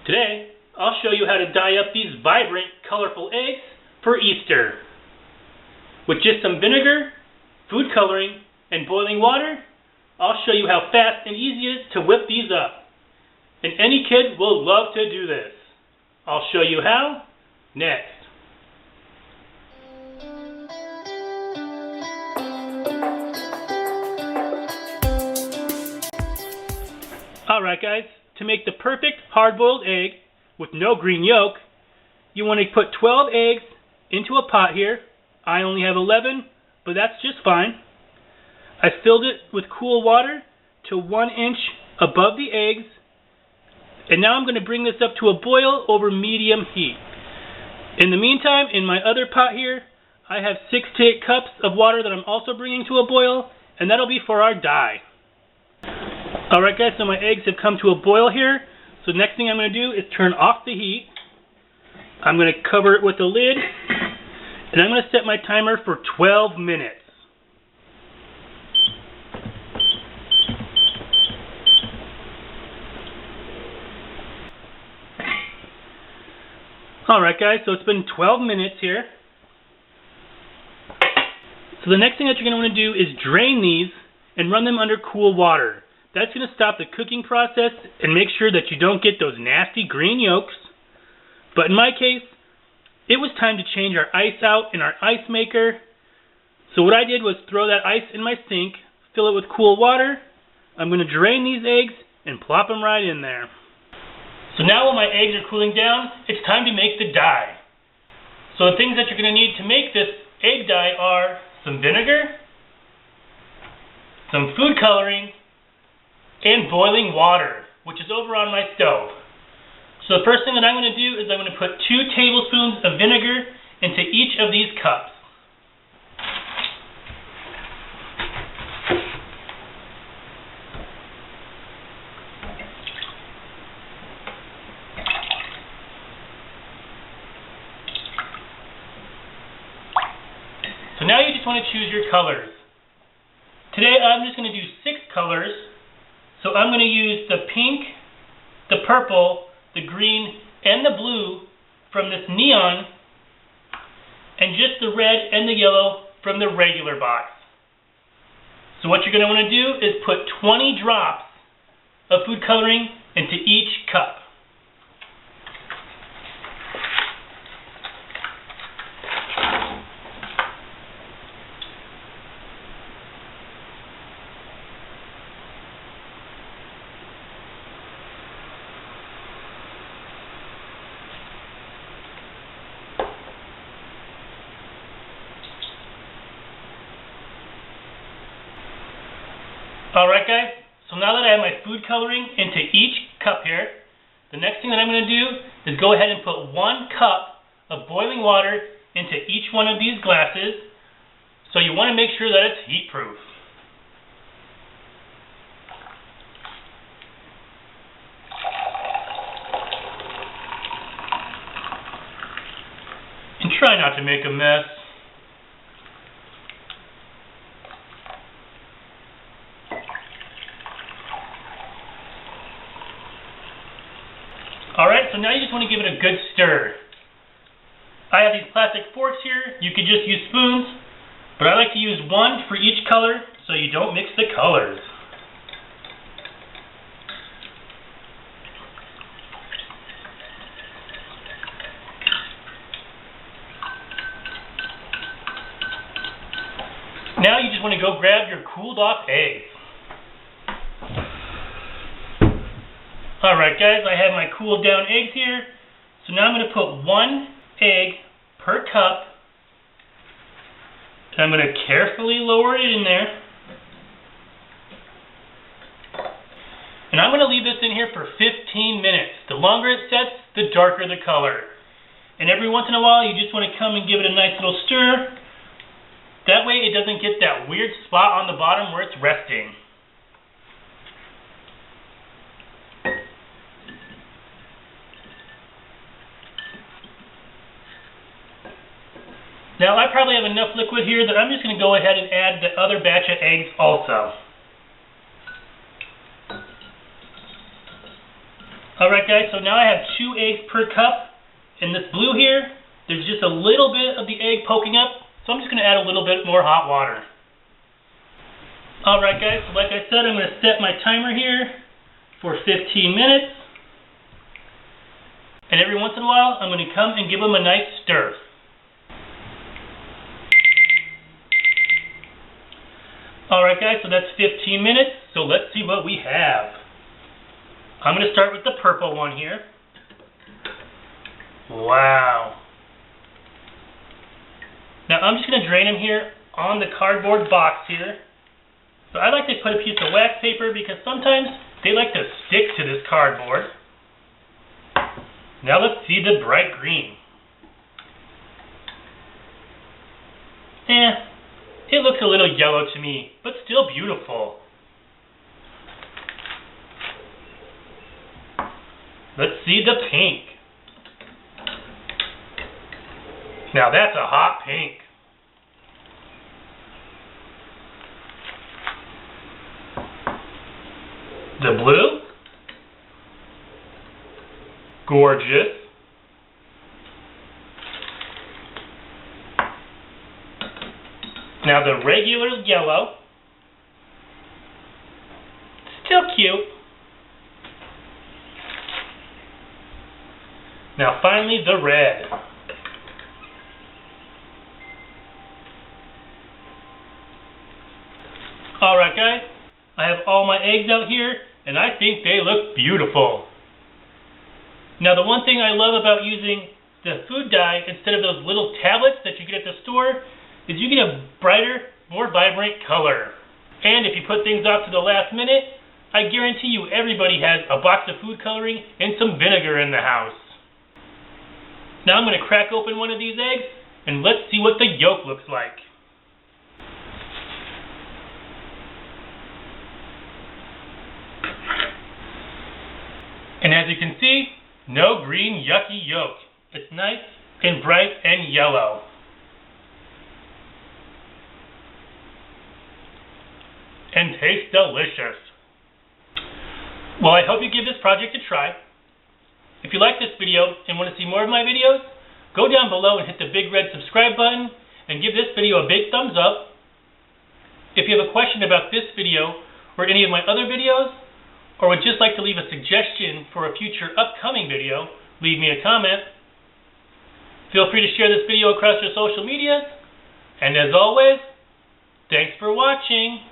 Today, I'll show you how to dye up these vibrant, colorful eggs for Easter. With just some vinegar, food coloring, and boiling water, I'll show you how fast and easy it is to whip these up. And any kid will love to do this. I'll show you how next. Alright guys, to make the perfect hard-boiled egg with no green yolk, you want to put 12 eggs into a pot here. I only have 11, but that's just fine. I filled it with cool water to 1 inch above the eggs, and now I'm going to bring this up to a boil over medium heat. In the meantime, in my other pot here, I have 6 to 8 cups of water that I'm also bringing to a boil, and that'll be for our dye. Alright guys, so my eggs have come to a boil here. So the next thing I'm going to do is turn off the heat. I'm going to cover it with a lid. And I'm going to set my timer for 12 minutes. Alright guys, so it's been 12 minutes here. So the next thing that you're going to want to do is drain these and run them under cool water. That's going to stop the cooking process and make sure that you don't get those nasty green yolks. But in my case, it was time to change our ice out in our ice maker. So what I did was throw that ice in my sink, fill it with cool water. I'm going to drain these eggs and plop them right in there. So now while my eggs are cooling down, it's time to make the dye. So the things that you're going to need to make this egg dye are some vinegar, some food coloring, and boiling water, which is over on my stove. So the first thing that I'm going to do is I'm going to put 2 tablespoons of vinegar into each of these cups. So now you just want to choose your colors. Today I'm just going to do 6 colors. So I'm going to use the pink, the purple, the green, and the blue from this neon, and just the red and the yellow from the regular box. So what you're going to want to do is put 20 drops of food coloring into each cup. Alright guys, so now that I have my food coloring into each cup here, the next thing that I'm going to do is go ahead and put 1 cup of boiling water into each one of these glasses. So you want to make sure that it's heat proof. And try not to make a mess. Alright, so now you just want to give it a good stir. I have these plastic forks here. You could just use spoons, but I like to use 1 for each color so you don't mix the colors. Now you just want to go grab your cooled off eggs. Alright guys, I have my cooled down eggs here. So now I'm going to put 1 egg per cup. And I'm going to carefully lower it in there. And I'm going to leave this in here for 15 minutes. The longer it sets, the darker the color. And every once in a while you just want to come and give it a nice little stir. That way it doesn't get that weird spot on the bottom where it's resting. Now I probably have enough liquid here that I'm just going to go ahead and add the other batch of eggs also. Alright guys, so now I have 2 eggs per cup. In this blue here, there's just a little bit of the egg poking up, so I'm just going to add a little bit more hot water. Alright guys, so like I said, I'm going to set my timer here for 15 minutes. And every once in a while, I'm going to come and give them a nice stir. Alright guys, so that's 15 minutes, so let's see what we have. I'm going to start with the purple one here. Wow. Now I'm just going to drain them here on the cardboard box here. So I like to put a piece of wax paper because sometimes they like to stick to this cardboard. Now let's see the bright green. It looks a little yellow to me, but still beautiful. Let's see the pink. Now that's a hot pink. The blue. Gorgeous. Now the regular yellow. Still cute. Now finally the red. Alright guys, I have all my eggs out here and I think they look beautiful. Now the one thing I love about using the food dye instead of those little tablets that you get at the store is you get a brighter, more vibrant color. And if you put things off to the last minute, I guarantee you everybody has a box of food coloring and some vinegar in the house. Now I'm going to crack open one of these eggs and let's see what the yolk looks like. And as you can see, no green yucky yolk. It's nice and bright and yellow. And tastes delicious. Well, I hope you give this project a try. If you like this video and want to see more of my videos, go down below and hit the big red subscribe button and give this video a big thumbs up. If you have a question about this video or any of my other videos, or would just like to leave a suggestion for a future upcoming video, leave me a comment. Feel free to share this video across your social medias. And as always, thanks for watching.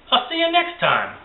I'll see you next time.